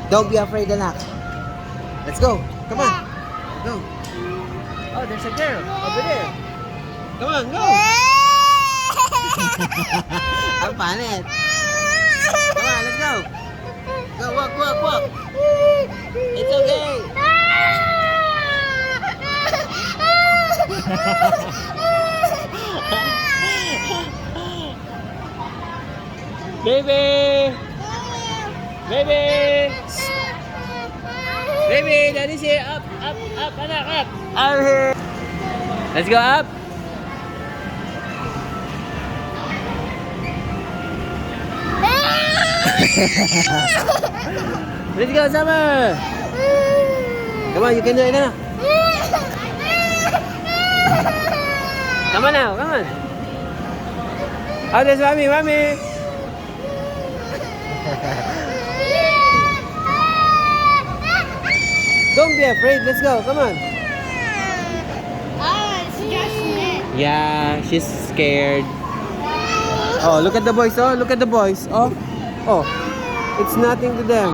Don't be afraid, anak. Let's go. Come on. Go. Oh, there's a girl over there. Come on, go. Ang panit. Come on, let's go. Go, walk, walk, walk. It's okay. Baby! Baby! Baby, daddy's here. Up, up, up, anak, up. I'm here. Let's go up. Let's go, Summer. Come on, you can do it now. Come on now, come on. Oh, there's mommy, mommy. Don't be afraid. Let's go. Come on. Oh, it's just me. Yeah, she's scared. Oh, look at the boys. Oh, look at the boys. Oh, oh. It's nothing to them.